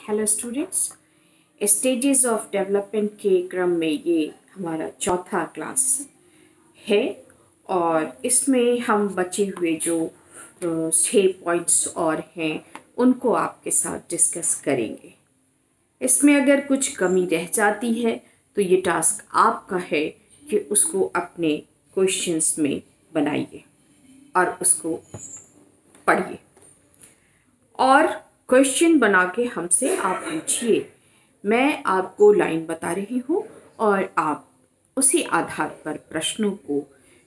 Hello students, stages of development के क्रम में ये हमारा चौथा क्लास है और इसमें हम बचे हुए जो 6 पॉइंट्स और हैं उनको आपके साथ डिस्कस करेंगे। इसमें अगर कुछ कमी रह जाती है तो ये टास्क आपका है कि उसको अपने क्वेश्चंस में बनाइए और उसको पढ़िए और क्वेश्चन बना के हमसे आप पूछिए। मैं आपको लाइन बता रही हूँ और आप उसी आधार पर प्रश्नों को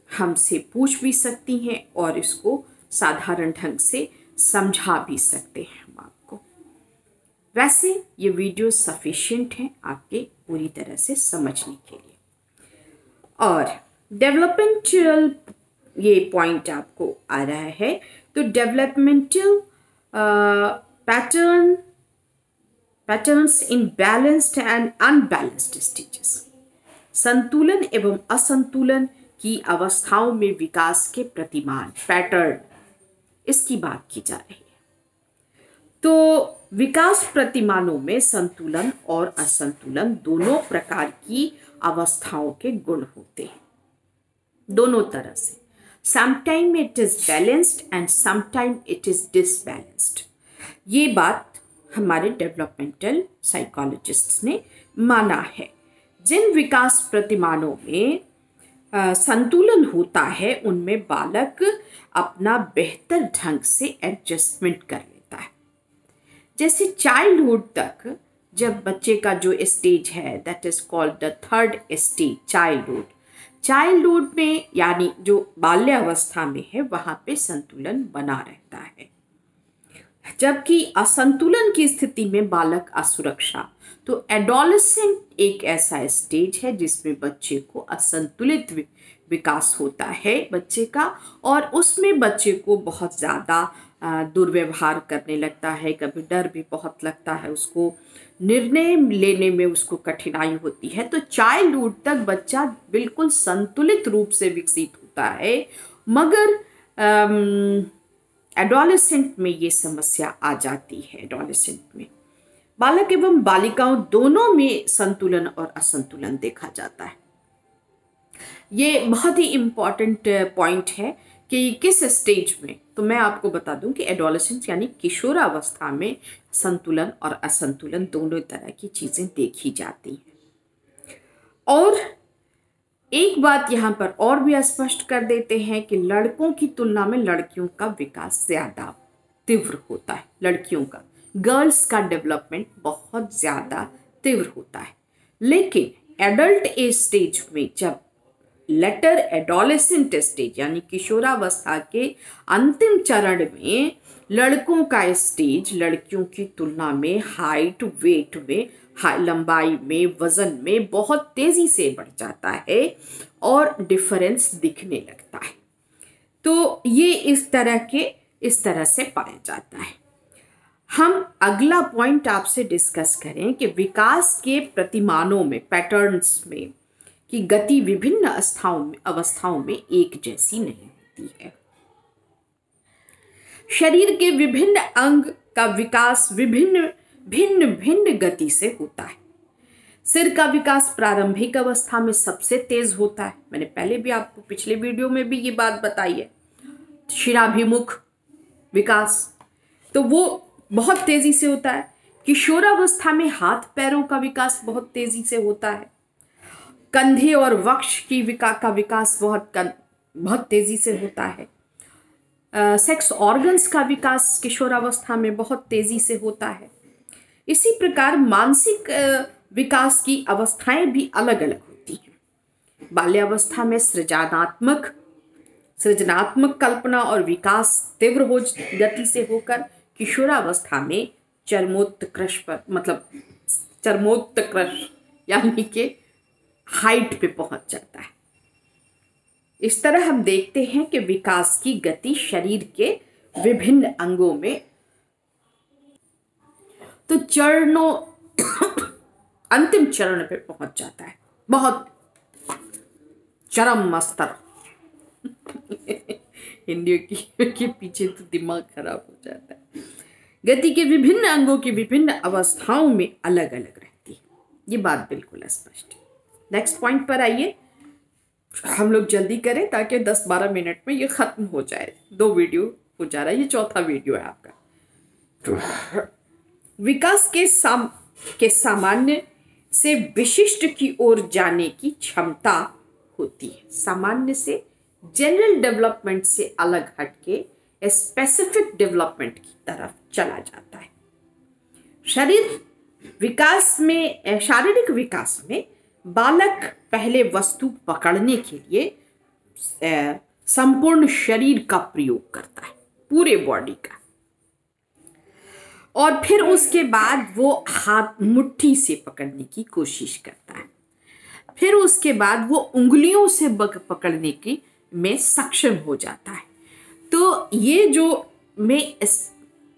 हमसे पूछ भी सकती हैं और इसको साधारण ढंग से समझा भी सकते हैं हम आपको। वैसे ये वीडियो सफिशिएंट है आपके पूरी तरह से समझने के लिए। और डेवलपमेंटल ये पॉइंट आपको आ रहा है तो developmental patterns in balanced and unbalanced stages, संतुलन एवं असंतुलन की अवस्थाओं में विकास के प्रतिमान पैटर्न, इसकी बात की जा रही है। तो विकास प्रतिमानों में संतुलन और असंतुलन दोनों प्रकार की अवस्थाओं के गुण होते हैं, दोनों तरह से। Sometime it is balanced and sometime it is disbalanced। ये बात हमारे डेवलपमेंटल साइकोलॉजिस्ट्स ने माना है। जिन विकास प्रतिमानों में संतुलन होता है उनमें बालक अपना बेहतर ढंग से एडजस्टमेंट कर लेता है। जैसे चाइल्डहुड तक जब बच्चे का जो स्टेज है that is called the third stage childhood में, यानी जो बाल्यावस्था में है वहां पे संतुलन बना रहता है। जबकि असंतुलन की स्थिति में बालक असुरक्षा, तो एडोलेसेंट एक ऐसा स्टेज है जिसमें बच्चे को असंतुलित विकास होता है बच्चे का, और उसमें बच्चे को बहुत ज़्यादा दुर्व्यवहार करने लगता है, कभी डर भी बहुत लगता है, उसको निर्णय लेने में उसको कठिनाई होती है। तो चाइल्डहुड तक बच्चा बिल्कुल संतुलित रूप से विकसित होता है, मगर एडोलेसेंट में ये समस्या आ जाती है। एडोलेसेंट में बालक एवं बालिकाओं दोनों में संतुलन और असंतुलन देखा जाता है। ये बहुत ही इम्पॉर्टेंट पॉइंट है कि किस स्टेज में, तो मैं आपको बता दूं कि एडोलेसेंस यानी किशोरावस्था में संतुलन और असंतुलन दोनों तरह की चीजें देखी जाती हैं। और एक बात यहाँ पर और भी स्पष्ट कर देते हैं कि लड़कों की तुलना में लड़कियों का विकास ज्यादा तीव्र होता है। लड़कियों का, गर्ल्स का डेवलपमेंट बहुत ज्यादा तीव्र होता है। लेकिन एडल्ट एज स्टेज में, जब लेटर एडोलेसेंट स्टेज यानी किशोरावस्था के अंतिम चरण में, लड़कों का स्टेज लड़कियों की तुलना में हाइट, वेट में, लंबाई में, वजन में बहुत तेजी से बढ़ जाता है और डिफरेंस दिखने लगता है। तो ये इस तरह से पाया जाता है। हम अगला पॉइंट आपसे डिस्कस करें कि विकास के प्रतिमानों में, पैटर्न्स में की गति विभिन्न अवस्थाओं में एक जैसी नहीं होती है। शरीर के विभिन्न अंग का विकास भिन्न गति से होता है। सिर का विकास प्रारंभिक अवस्था में सबसे तेज होता है। मैंने पहले भी आपको पिछले वीडियो में भी ये बात बताई है। शिराभिमुख विकास तो वो बहुत तेजी से होता है। किशोरावस्था में हाथ पैरों का विकास बहुत तेजी से होता है। कंधे और वक्ष की का विकास बहुत तेजी से होता है। सेक्स ऑर्गन्स का विकास किशोरावस्था में बहुत तेजी से होता है। इसी प्रकार मानसिक विकास की अवस्थाएं भी अलग अलग होती हैं। बाल्यावस्था में सृजनात्मक कल्पना और विकास तीव्र गति से होकर किशोरावस्था में चरमोत्कर्ष यानी कि हाइट पे पहुंच जाता है। इस तरह हम देखते हैं कि विकास की गति शरीर के विभिन्न अंगों में तो अंतिम चरण पे पहुंच जाता है, बहुत चरम स्तर। हिंदी के पीछे तो दिमाग खराब हो जाता है। गति के विभिन्न अंगों की विभिन्न अवस्थाओं में अलग अलग रहती है। ये बात बिल्कुल स्पष्ट है। नेक्स्ट पॉइंट पर आइए, हम लोग जल्दी करें ताकि 10-12 मिनट में ये खत्म हो जाए। 2 वीडियो हो जा रहा है, ये चौथा वीडियो है आपका। विकास के सामान्य से विशिष्ट की ओर जाने की क्षमता होती है। सामान्य से, जनरल डेवलपमेंट से अलग हटके स्पेसिफिक डेवलपमेंट की तरफ चला जाता है। शारीरिक विकास में बालक पहले वस्तु पकड़ने के लिए संपूर्ण शरीर का प्रयोग करता है, पूरे बॉडी का, और फिर उसके बाद वो हाथ मुट्ठी से पकड़ने की कोशिश करता है। फिर उसके बाद वो उंगलियों से पकड़ने की में सक्षम हो जाता है। तो ये जो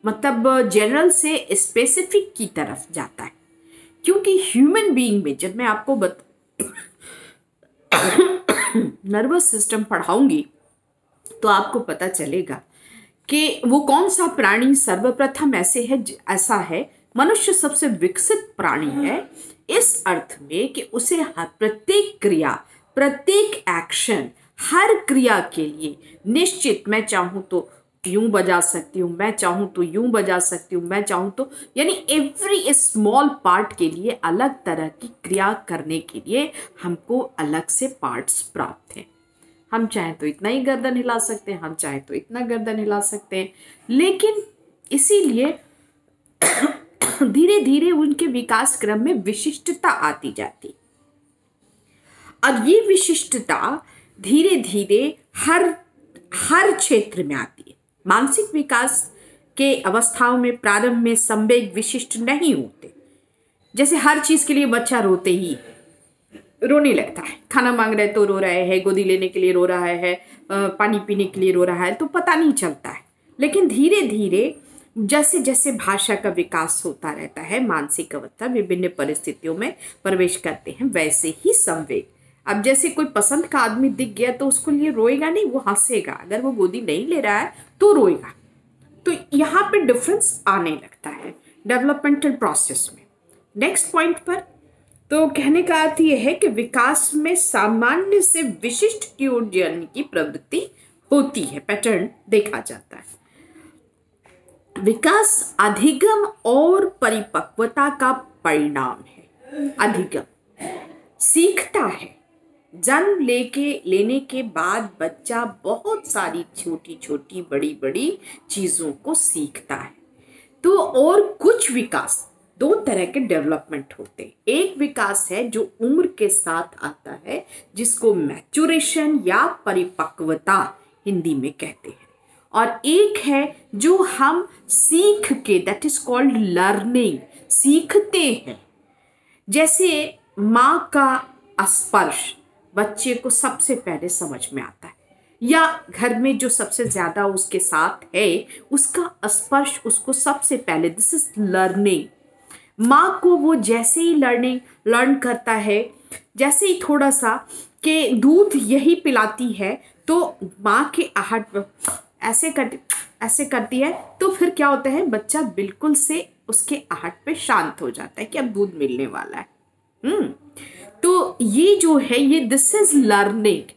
मतलब जनरल से स्पेसिफिक की तरफ जाता है, क्योंकि ह्यूमन बीइंग में जब मैं आपको नर्वस सिस्टम पढ़ाऊंगी तो आपको पता चलेगा कि वो कौन सा प्राणी सर्वप्रथम ऐसा है। मनुष्य सबसे विकसित प्राणी है इस अर्थ में कि उसे हर प्रत्येक क्रिया, प्रत्येक एक्शन, हर क्रिया के लिए निश्चित, मैं चाहूं तो यूं बजा सकती हूँ, मैं चाहूं तो यूं बजा सकती हूँ, मैं चाहूं तो, यानी एवरी स्मॉल पार्ट के लिए अलग तरह की क्रिया करने के लिए हमको अलग से पार्ट्स प्राप्त हैं। हम चाहें तो इतना ही गर्दन हिला सकते हैं, हम चाहें तो इतना गर्दन हिला सकते हैं, लेकिन इसीलिए धीरे धीरे उनके विकास क्रम में विशिष्टता आती जाती। अब ये विशिष्टता धीरे धीरे हर क्षेत्र में आती है। मानसिक विकास के अवस्थाओं में प्रारंभ में संवेग विशिष्ट नहीं होते। जैसे हर चीज के लिए बच्चा रोने लगता है, खाना मांग रहा है तो रो रहा है, गोदी लेने के लिए रो रहा है, पानी पीने के लिए रो रहा है, तो पता नहीं चलता है। लेकिन धीरे धीरे जैसे जैसे भाषा का विकास होता रहता है, मानसिक अवस्था विभिन्न परिस्थितियों में प्रवेश करते हैं, वैसे ही संवेग। अब जैसे कोई पसंद का आदमी दिख गया तो उसको लिए रोएगा नहीं, वो हंसेगा। अगर वो गोदी नहीं ले रहा है तो रोएगा। तो यहाँ पे डिफरेंस आने लगता है डेवलपमेंटल प्रोसेस में। नेक्स्ट पॉइंट पर तो कहने का अर्थ यह है कि विकास में सामान्य से विशिष्ट की ओर जाने की प्रवृत्ति होती है, पैटर्न देखा जाता है। विकास अधिगम और परिपक्वता का परिणाम है। अधिगम सीखता है। जन्म लेने के बाद बच्चा बहुत सारी छोटी छोटी बड़ी बड़ी चीजों को सीखता है। तो और कुछ विकास, 2 तरह के डेवलपमेंट होते हैं। एक विकास है जो उम्र के साथ आता है, जिसको मैच्योरेशन या परिपक्वता हिंदी में कहते हैं, और एक है जो हम सीख के, दैट इज कॉल्ड लर्निंग, सीखते हैं। जैसे माँ का स्पर्श बच्चे को सबसे पहले समझ में आता है, या घर में जो सबसे ज्यादा उसके साथ है उसका स्पर्श उसको सबसे पहले, दिस इज लर्निंग। माँ को वो जैसे ही लर्न करता है, जैसे ही थोड़ा सा कि दूध यही पिलाती है तो माँ के आहट ऐसे करती है, तो फिर क्या होता है, बच्चा बिल्कुल से उसके आहट पे शांत हो जाता है कि अब दूध मिलने वाला है। तो ये जो है ये दिस इज लर्निंग।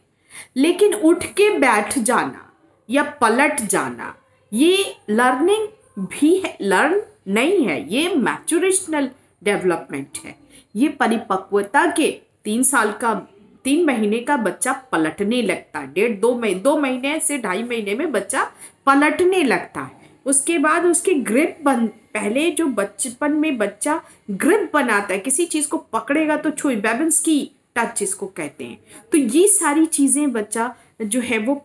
लेकिन उठ के बैठ जाना या पलट जाना, ये लर्निंग भी है, लर्न नहीं है, ये मैच्योरेशनल डेवलपमेंट है। ये परिपक्वता के 3 महीने का बच्चा पलटने लगता है, 2 महीने से 2.5 महीने में बच्चा पलटने लगता है। उसके बाद उसके पहले जो बचपन में बच्चा ग्रिप बनाता है, किसी चीज को पकड़ेगा तो छुई, बेबन्स की टच इसको कहते हैं। तो ये सारी चीजें बच्चा जो है वो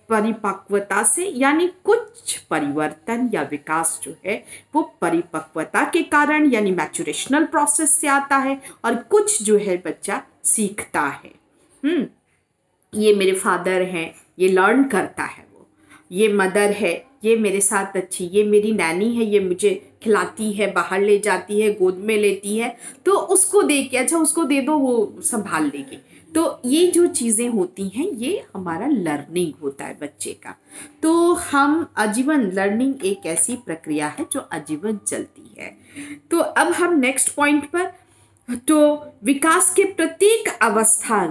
परिपक्वता से, यानी कुछ परिवर्तन या विकास जो है वो परिपक्वता के कारण यानी मैच्योरेशनल प्रोसेस से आता है, और कुछ जो है बच्चा सीखता है। ये मेरे फादर हैं, ये लर्न करता है, वो ये मदर है, ये मेरे साथ अच्छी, ये मेरी नैनी है, ये मुझे खिलाती है, बाहर ले जाती है, गोद में लेती है, तो उसको दे के, अच्छा उसको दे दो वो संभाल लेगी। तो ये जो चीज़ें होती हैं ये हमारा लर्निंग होता है बच्चे का। तो हम आजीवन, लर्निंग एक ऐसी प्रक्रिया है जो आजीवन चलती है। तो अब हम नेक्स्ट पॉइंट पर, तो विकास के प्रत्येक अवस्था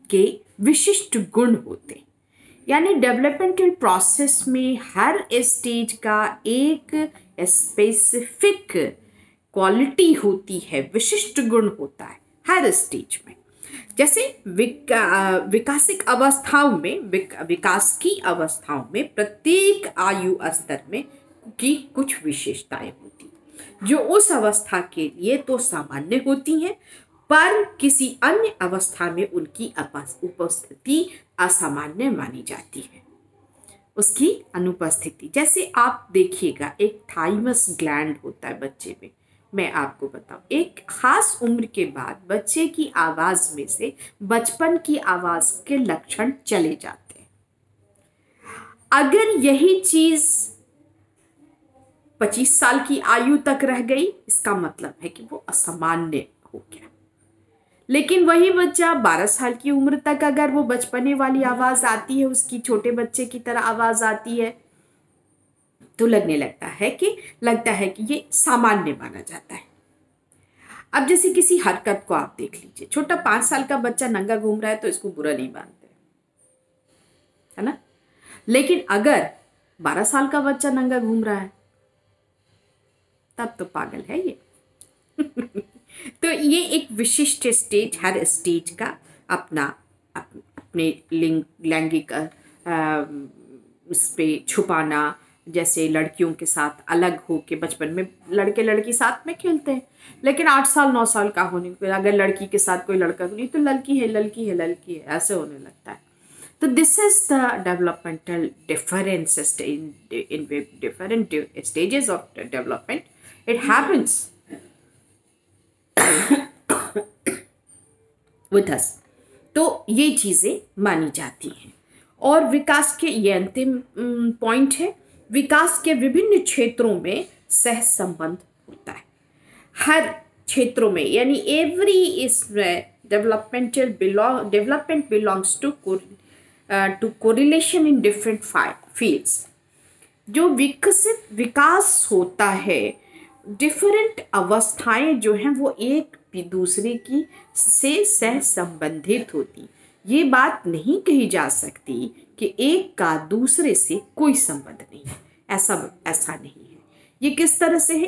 के विशिष्ट गुण होते, यानी डेवलपमेंटल प्रोसेस में हर स्टेज का एक स्पेसिफिक क्वालिटी होती है, विशिष्ट गुण होता है हर स्टेज में। जैसे विकासिक अवस्थाओं में, विकास की अवस्थाओं में प्रत्येक आयु स्तर में की कुछ विशेषताएं होती जो उस अवस्था के लिए तो सामान्य होती हैं, पर किसी अन्य अवस्था में उनकी उपस्थिति असामान्य मानी जाती है, उसकी अनुपस्थिति। जैसे आप देखिएगा, एक थाइमस ग्लैंड होता है बच्चे में। मैं आपको बताऊं, एक खास उम्र के बाद बच्चे की आवाज में से बचपन की आवाज के लक्षण चले जाते हैं। अगर यही चीज 25 साल की आयु तक रह गई, इसका मतलब है कि वो असामान्य हो गया। लेकिन वही बच्चा 12 साल की उम्र तक अगर वो बचपने वाली आवाज आती है, उसकी छोटे बच्चे की तरह आवाज आती है, तो लगता है कि ये सामान्य माना जाता है। अब जैसे किसी हरकत को आप देख लीजिए, छोटा 5 साल का बच्चा नंगा घूम रहा है तो इसको बुरा नहीं मानते, है ना। लेकिन अगर 12 साल का बच्चा नंगा घूम रहा है तब तो पागल है ये। तो ये एक विशिष्ट स्टेज, हर स्टेज का अपने लैंगिक उस पे छुपाना। जैसे लड़कियों के साथ अलग हो के बचपन में लड़के लड़की साथ में खेलते हैं, लेकिन 8 साल 9 साल का होने पर अगर लड़की के साथ कोई लड़का नहीं तो लड़की है ऐसे होने लगता है। तो this is the developmental differences in different stages of development, it happens with us। तो ये चीजें मानी जाती हैं। और विकास के ये अंतिम पॉइंट है, विकास के विभिन्न क्षेत्रों में सह संबंध होता है। हर क्षेत्रों में, यानी एवरी इस development belongs to correlation in different fields. जो विकास होता है, डिफरेंट अवस्थाएं जो हैं वो एक दूसरे की से सह संबंधित होती। ये बात नहीं कही जा सकती कि एक का दूसरे से कोई संबंध नहीं है, ऐसा नहीं है। ये किस तरह से है,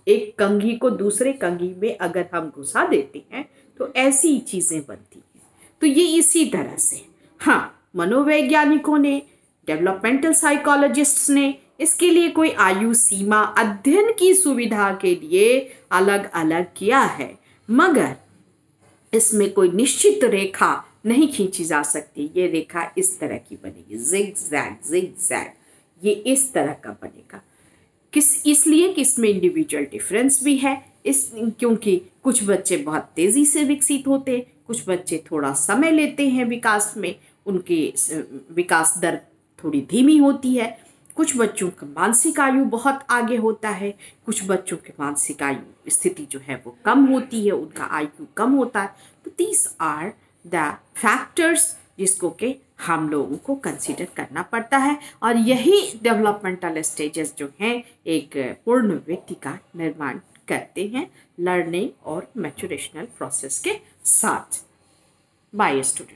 एक कंघी को दूसरे कंघी में अगर हम घुसा देते हैं तो ऐसी चीजें बनती हैं। तो ये इसी तरह से, हाँ, मनोवैज्ञानिकों ने, डेवलपमेंटल साइकोलॉजिस्ट्स ने इसके लिए कोई आयु सीमा अध्ययन की सुविधा के लिए अलग अलग किया है, मगर इसमें कोई निश्चित रेखा नहीं खींची जा सकती। ये रेखा इस तरह की बनेगी, जिग-जैग, ये इस तरह का बनेगा। इसलिए कि इसमें इंडिविजुअल डिफरेंस भी है, क्योंकि कुछ बच्चे बहुत तेजी से विकसित होते हैं, कुछ बच्चे थोड़ा समय लेते हैं विकास में, उनकी विकास दर थोड़ी धीमी होती है। कुछ बच्चों का मानसिक आयु बहुत आगे होता है, कुछ बच्चों की मानसिक आयु स्थिति जो है वो कम होती है, उनका आयु कम होता है। तो दीज आर द फैक्टर्स जिसको कि हम लोगों को कंसीडर करना पड़ता है, और यही डेवलपमेंटल स्टेजेस जो हैं एक पूर्ण व्यक्ति का निर्माण करते हैं लर्निंग और मैच्योरेशनल प्रोसेस के साथ। Bye student.